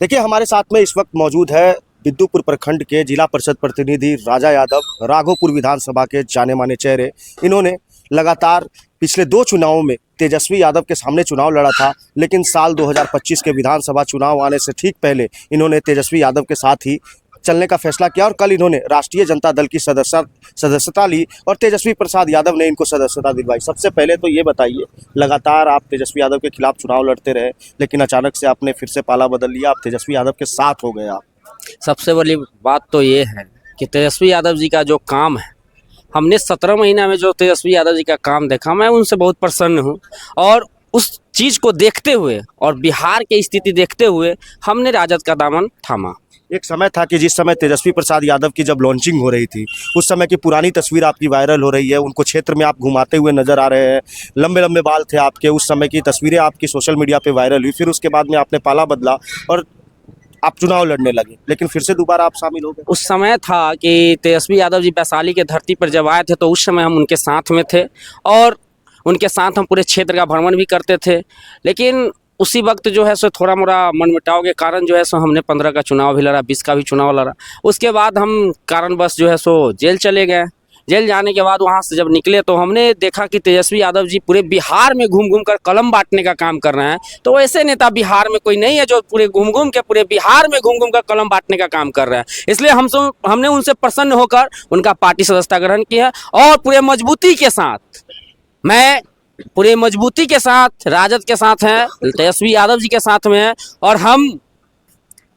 देखिए, हमारे साथ में इस वक्त मौजूद है बिद्दुपुर प्रखंड के जिला परिषद प्रतिनिधि राजा यादव, राघोपुर विधानसभा के जाने माने चेहरे। इन्होंने लगातार पिछले 2 चुनावों में तेजस्वी यादव के सामने चुनाव लड़ा था, लेकिन साल 2025 के विधानसभा चुनाव आने से ठीक पहले इन्होंने तेजस्वी यादव के साथ ही चलने का फैसला किया और कल इन्होंने राष्ट्रीय जनता दल की सदस्यता ली और तेजस्वी प्रसाद यादव ने इनको सदस्यता दिलवाई। सबसे पहले तो ये बताइए, लगातार आप तेजस्वी यादव के खिलाफ चुनाव लड़ते रहे, लेकिन अचानक से आपने फिर से पाला बदल लिया, आप तेजस्वी यादव के साथ हो गए। आप सबसे बड़ी बात तो ये है कि तेजस्वी यादव जी का जो काम है, हमने 17 महीना में जो तेजस्वी यादव जी का काम देखा, मैं उनसे बहुत प्रसन्न हूँ। और उस चीज़ को देखते हुए और बिहार की स्थिति देखते हुए हमने राजद का दामन थामा। एक समय था कि जिस समय तेजस्वी प्रसाद यादव की जब लॉन्चिंग हो रही थी, उस समय की पुरानी तस्वीर आपकी वायरल हो रही है, उनको क्षेत्र में आप घुमाते हुए नजर आ रहे हैं, लंबे लंबे बाल थे आपके, उस समय की तस्वीरें आपकी सोशल मीडिया पे वायरल हुई। फिर उसके बाद में आपने पाला बदला और आप चुनाव लड़ने लगे, लेकिन फिर से दोबारा आप शामिल हो गए। उस समय था कि तेजस्वी यादव जी वैशाली के धरती पर जब आए थे तो उस समय हम उनके साथ में थे और उनके साथ हम पूरे क्षेत्र का भ्रमण भी करते थे। लेकिन उसी वक्त जो है सो थोड़ा मोड़ा मनमुटाव के कारण जो है सो हमने 15 का चुनाव भी लड़ा, 20 का भी चुनाव लड़ा। उसके बाद हम कारणवश जो है सो जेल चले गए। जेल जाने के बाद वहाँ से जब निकले तो हमने देखा कि तेजस्वी यादव जी पूरे बिहार में घूम घूम कर कलम बांटने का काम कर रहे हैं। तो ऐसे नेता बिहार में कोई नहीं है जो पूरे घूम घूम के पूरे बिहार में घूम घूम कर कलम बांटने का काम कर रहे हैं। इसलिए हमने उनसे प्रसन्न होकर उनका पार्टी सदस्यता ग्रहण किया और पूरे मजबूती के साथ, मैं पूरे मजबूती के साथ राजद के साथ हैं, तेजस्वी यादव जी के साथ में हैं। और हम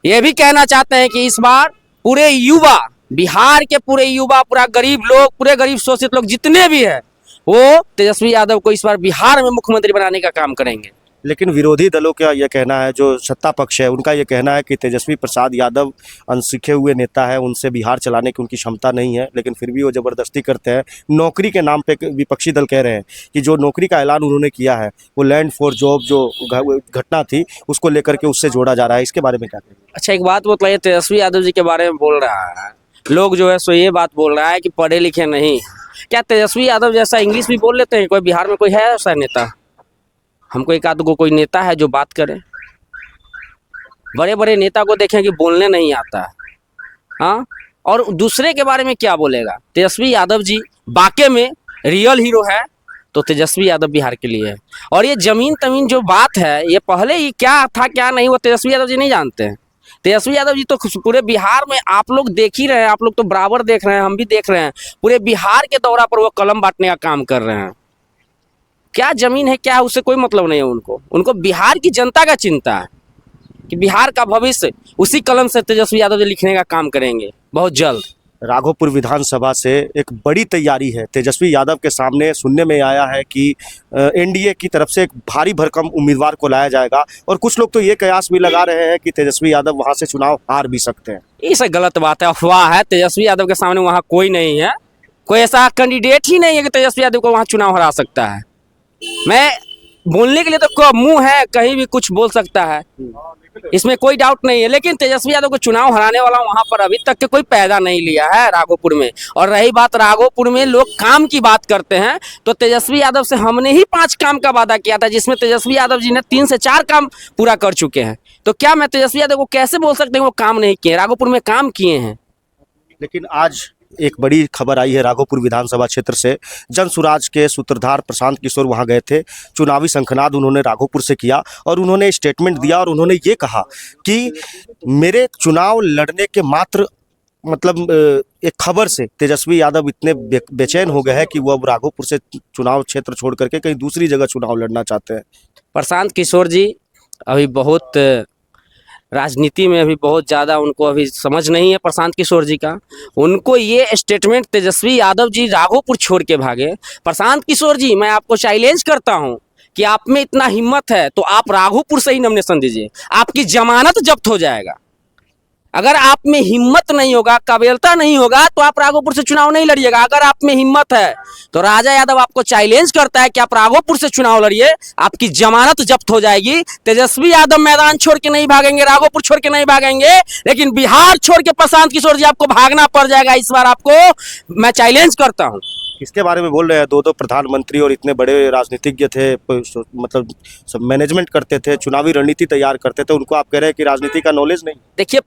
ये भी कहना चाहते हैं कि इस बार पूरे युवा, बिहार के पूरे युवा, पूरा गरीब लोग, पूरे गरीब शोषित लोग जितने भी हैं, वो तेजस्वी यादव को इस बार बिहार में मुख्यमंत्री बनाने का काम करेंगे। लेकिन विरोधी दलों का यह कहना है, जो सत्ता पक्ष है उनका यह कहना है कि तेजस्वी प्रसाद यादव अनसीखे हुए नेता है, उनसे बिहार चलाने की उनकी क्षमता नहीं है, लेकिन फिर भी वो ज़बरदस्ती करते हैं। नौकरी के नाम पे विपक्षी दल कह रहे हैं कि जो नौकरी का ऐलान उन्होंने किया है वो लैंड फॉर जॉब जो घटना थी उसको लेकर के उससे जोड़ा जा रहा है। इसके बारे में क्या कहेंगे? अच्छा, एक बात बताइए, तेजस्वी यादव जी के बारे में बोल रहा है, लोग जो है सो ये बात बोल रहा है कि पढ़े लिखे नहीं। क्या तेजस्वी यादव जैसा इंग्लिश भी बोल लेते हैं? कोई बिहार में कोई है ऐसा नेता? हमको एक आध को कोई नेता है जो बात करे? बड़े बड़े नेता को देखें कि बोलने नहीं आता है, हाँ, और दूसरे के बारे में क्या बोलेगा। तेजस्वी यादव जी वाकई में रियल हीरो है तो तेजस्वी यादव बिहार के लिए है। और ये जमीन तमीन जो बात है, ये पहले ही क्या था क्या नहीं वो तेजस्वी यादव जी नहीं जानते हैं। तेजस्वी यादव जी तो पूरे बिहार में आप लोग देख ही रहे हैं, आप लोग तो बराबर देख रहे हैं, हम भी देख रहे हैं, पूरे बिहार के दौरा पर वो कलम बांटने का काम कर रहे हैं। क्या जमीन है क्या है उससे कोई मतलब नहीं है उनको बिहार की जनता का चिंता है कि बिहार का भविष्य उसी कलम से तेजस्वी यादव जी लिखने का काम करेंगे बहुत जल्द। राघोपुर विधानसभा से एक बड़ी तैयारी है तेजस्वी यादव के सामने। सुनने में आया है कि एनडीए की तरफ से एक भारी भरकम उम्मीदवार को लाया जाएगा और कुछ लोग तो ये कयास भी लगा रहे हैं कि तेजस्वी यादव वहां से चुनाव हार भी सकते हैं। ये सब गलत बात है, अफवाह है। तेजस्वी यादव के सामने वहाँ कोई नहीं है, कोई ऐसा कैंडिडेट ही नहीं है कि तेजस्वी यादव को वहाँ चुनाव हरा सकता है। मैं बोलने के लिए तो मुंह है, कहीं भी कुछ बोल सकता है, इसमें कोई डाउट नहीं है। लेकिन तेजस्वी यादव को चुनाव हराने वाला वहां पर अभी तक के कोई पैदा नहीं लिया है राघोपुर में। और रही बात राघोपुर में लोग काम की बात करते हैं, तो तेजस्वी यादव से हमने ही 5 काम का वादा किया था, जिसमें तेजस्वी यादव जी ने 3 से 4 काम पूरा कर चुके हैं। तो क्या मैं तेजस्वी यादव को कैसे बोल सकते हैं वो काम नहीं किए? राघोपुर में काम किए हैं। लेकिन आज एक बड़ी खबर आई है राघोपुर विधानसभा क्षेत्र से। जनसुराज के सूत्रधार प्रशांत किशोर वहां गए थे, चुनावी शंखनाद उन्होंने राघोपुर से किया और उन्होंने स्टेटमेंट दिया और उन्होंने ये कहा कि मेरे चुनाव लड़ने के मात्र एक खबर से तेजस्वी यादव इतने बेचैन हो गए हैं कि वो अब राघोपुर से चुनाव क्षेत्र छोड़ करके कहीं दूसरी जगह चुनाव लड़ना चाहते हैं। प्रशांत किशोर जी अभी बहुत राजनीति में अभी बहुत ज़्यादा उनको अभी समझ नहीं है प्रशांत किशोर जी का। उनको ये स्टेटमेंट तेजस्वी यादव जी राघोपुर छोड़ के भागे। प्रशांत किशोर जी, मैं आपको चैलेंज करता हूं कि आप में इतना हिम्मत है तो आप राघोपुर से ही नॉमिनेशन दीजिए, आपकी जमानत जब्त हो जाएगा। अगर आप में हिम्मत नहीं होगा, काबिलियत नहीं होगा, तो आप राघोपुर से चुनाव नहीं लड़िएगा। अगर आप में हिम्मत है तो राजा यादव आपको चैलेंज करता है कि आप राघोपुर से चुनाव लड़िए, आपकी जमानत जब्त हो जाएगी। तेजस्वी यादव मैदान छोड़ के नहीं भागेंगे, राघोपुर छोड़ के नहीं भागेंगे, लेकिन बिहार छोड़ के प्रशांत किशोर जी आपको भागना पड़ जाएगा। इस बार आपको मैं चैलेंज करता हूं। किसके बारे में बोल रहे हैं? दो प्रधानमंत्री और इतने बड़े राजनीतिज्ञ थे, मतलब सब मैनेजमेंट करते थे, चुनावी रणनीति तैयार करते थे, उनको आप कह रहे हैं कि राजनीति का नॉलेज नहीं। देखिए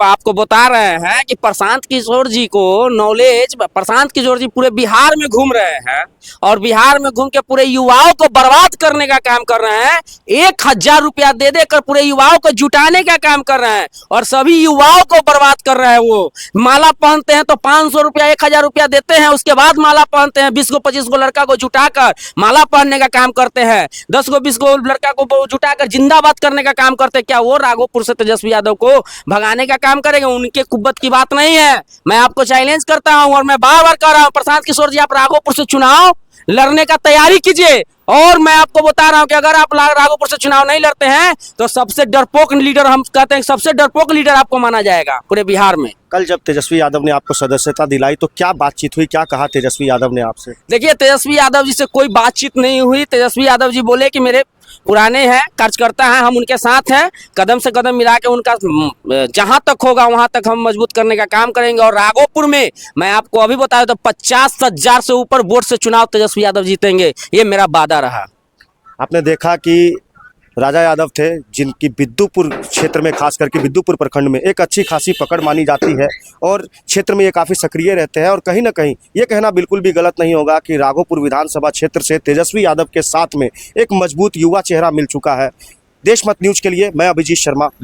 आपको बता रहे हैं कि प्रशांत किशोर जी को नॉलेज, प्रशांत किशोर जी पूरे बिहार में घूम रहे हैं और बिहार में घूम के पूरे युवाओं को बर्बाद करने का काम कर रहे हैं। 1000 रुपया दे देकर पूरे युवाओं को जुटाने का काम कर रहे हैं और सभी युवाओं को बर्बाद कर रहे हैं। वो माला पहनते हैं तो 500 रुपया 1000 रुपया देते हैं, उसके बाद माला पहनते हैं। 20 को 25 को लड़का को जुटाकर माला पहनने का काम करते हैं, 10 को 20 को लड़का को जुटाकर जिंदाबाद करने का काम करते हैं। क्या वो राघोपुर से तेजस्वी यादव को भगाने का काम करेंगे? उनके कुब्बत की बात नहीं है। मैं आपको चैलेंज करता हूं और मैं बार बार कह रहा हूं, प्रशांत किशोर जी, आप राघोपुर से चुनाव लड़ने का तैयारी कीजिए। और मैं आपको बता रहा हूं कि अगर आप राघोपुर से चुनाव नहीं लड़ते हैं तो सबसे डरपोक लीडर, हम कहते हैं सबसे डरपोक लीडर आपको माना जाएगा पूरे बिहार में। कल जब तेजस्वी यादव ने आपको सदस्यता दिलाई तो क्या बातचीत हुई, क्या कहा तेजस्वी यादव ने आपसे? देखिए, तेजस्वी यादव जी से कोई बातचीत नहीं हुई। तेजस्वी यादव जी बोले कि मेरे पुराने हैं, कार्यकर्ता हैं, हम उनके साथ हैं, कदम से कदम मिला के उनका जहां तक होगा वहां तक हम मजबूत करने का काम करेंगे। और राघोपुर में मैं आपको अभी बताया तो 50,000 से ऊपर वोट से चुनाव तेजस्वी यादव जीतेंगे, ये मेरा वादा रहा। आपने देखा कि राजा यादव थे जिनकी बिद्दुपुर क्षेत्र में, खास करके बिद्दुपुर प्रखंड में एक अच्छी खासी पकड़ मानी जाती है और क्षेत्र में ये काफ़ी सक्रिय रहते हैं। और कहीं ना कहीं ये कहना बिल्कुल भी गलत नहीं होगा कि राघोपुर विधानसभा क्षेत्र से तेजस्वी यादव के साथ में एक मजबूत युवा चेहरा मिल चुका है। देशमत न्यूज़ के लिए मैं अभिजीत शर्मा। बहुत